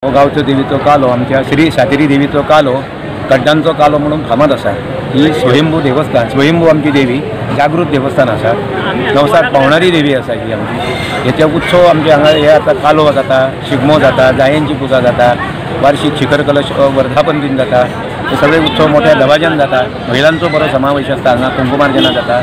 गावचो देवीचो कालो आमच्या श्री सातेरी देवीचो कालो कड्डांचो कालो म्हणून फामाद आसा। ही स्वयंभू देवस्थान, स्वयंभू आमची देवी जागृत देवस्थान आसा। नवसाक पावणारी देवी आसा ही आमची। हेचे उत्सव आमचे हांगा हे आता कालो जाता, शिगमो जाता, जायांची पुजा जाता, वार्षिक शिखर कलश वर्धापन दिन जाता। हे सगळे उत्सव मोठ्या दबाज्यान जाता। महिलांचो बरो समावेश आसता। हांगा कुंकुमार्चना जाता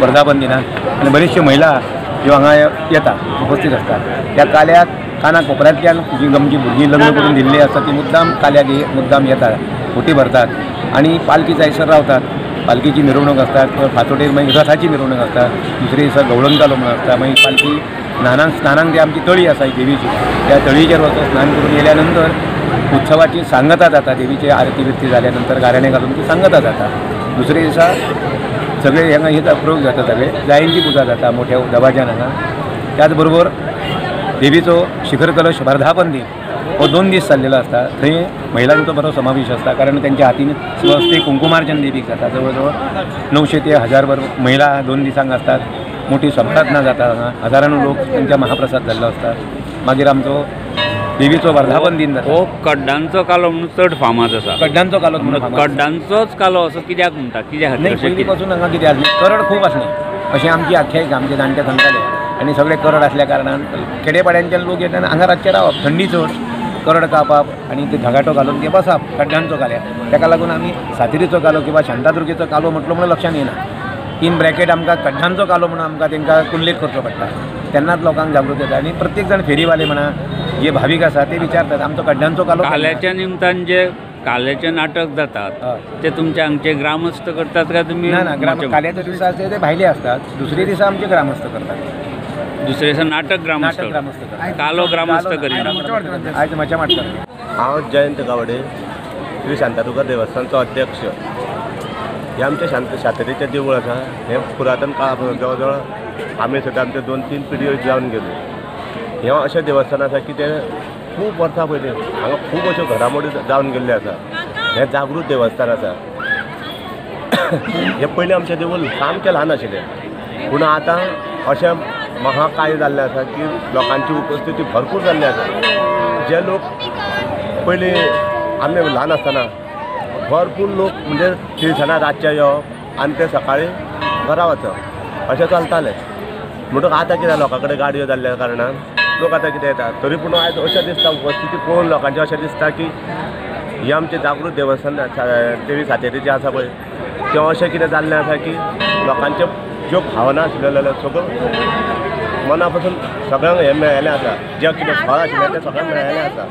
वर्धापन दिनाक आनी बरेचशे महिला ज्यो हांगा येता उपस्थित आसतात। त्या काल्याक काना कोपऱ्यांतल्यान जी आमची भुरगीं लग्न करून दिल्ली आसता ती मुद्दाम काल्याक मुद्दाम येतात, फुटी भरतात आणि पालखी जायसर रावतात। पालखीची मिरवणूक आसता, फातोडेर मागीर रथाची मिरवणूक आसता, दुसरे दिसा गवळण कालो म्हणून आसता। मागीर पालखी स्नानांक जी आमची तळी आसा देवीची, त्या तळयेचेर वचून स्नान करून येयल्या नंतर उत्सवाची सांगता जाता। देवीची आरती बिरती जाल्या नंतर गाराणे घालून ती सांगता जाता। दुसरे दिसा सगळे हांगा हे प्रयोग जाता, सगळे जायांची पुजा जाता मोठ्या दबाज्यान हांगा। त्याच बरोबर देवीचो शिखर कलश वर्धापन दिन हो 2 दीस चाललेलो आसता। थंय महिलांचो बरो समावेश आसता, कारण त्यांच्या हातीन स्वस्ती कुंकुमार्चन देवीक जाता। जवळ 900 ते 1000 महिला 2 दिसांक आसतात। मोठी सभारत्ना जाता हांगा, हजारांनी लोक त्यांच्या महाप्रसाद जाल्लो आसता। मागीर आमचो देवीचो वर्धापन दिन जाता। हो कड्डांचो कालो म्हणून चड फामाद आसा। कड्डांचो कालो म्हणून कड्डांचोच कालो असो कित्याक म्हणटा, कित्याक नाही पयलीं पासून हांगा कितें आसलें, करड खूब आसलें अशें आमची आख्यायिका आमचे जाणटे सांगताले। आनी सगळे करड असल्या कारणान खेडेपाड्यांच्यान लोक येतना हांगा रातचे रावप, थंडी चड, करड कापप आणि ते धगाटो घालून ते बसप कड्डांचो काल्या। ताका लागून आमी सातेरीचो कालो किंवा शांतादुर्गेचो कालो म्हटलो म्हणून लक्षांत येना। इन ब्रॅकेट आमकां कड्डांचो कालो म्हणून आमकां तांकां उल्लेख करचो पडटा, तेन्नाच लोकांक जागृत येता। आनी प्रत्येक जाण फेरीवाले म्हणा जे भावीक आसा ते विचारतात आमचो कड्डांचो कालो। काल्याच्या निमतान जे काल्याचे नाटक जातात ते तुमचे हांगचे ग्रामस्थ करतात काय तुमी? ना काल्याच्या दिसा ते भायले असतात, दुसरे दिसा आमचे ग्रामस्थ करतात। दुसरे दिसा नाटक ग्रामस्थ करतात, कालो ग्रामस्थ करीत। आयज मजा मारतात। हांव जयंत गावडे, श्री शांतादुर्गा देवस्थानाचो अध्यक्ष। हे आमचे सातेरीचें देवूळ आसा। हे पुरातन काळा जवळ जवळ आमी सुद्दां आमचे 2-3 पिढयो जावन गेल्यो। हे अशें देवस्थान आसा की तें खूब वर्सां पयलीं हांगा खूब अश्यो घडामोडी जावन गेल्ल्यो आसा। हें जागृत देवस्थान आसा। हे पयलीं आमचें देवूळ सामकें ल्हान आशिल्लें, पूण आतां अशें महाकाय जाल्लें आसा की लोकांची उपस्थिती भरपूर जाल्ली आसा। जे लोक पयलीं आमी ल्हान आसतना भरपूर लोक म्हणजे तिळसणां रातचे येवप आनी ते सकाळीं घरा वचप अशें चलतालें। म्हणटकच आतां कितें लोकां कडेन गाडयो जाल्ल्या कारणान लोक आतां कितें येतात, तरी पूण आयज अशें दिसता उपस्थिती पळोवन लोकांचें अशें दिसता की ही आमचें जागृत देवस्थान देवी सातेरीचें आसा पळय तें अशें कितें जाल्लें आसा की लोकांच्यो ज्यो भावना आशिल्ल्यो सगळ्यो मना पासून सगळ्यांक हें मेळ्ळेलें आसा। जें कितें फळ आशिल्लें तें सगळ्यांक मेळ्ळेलें आसा।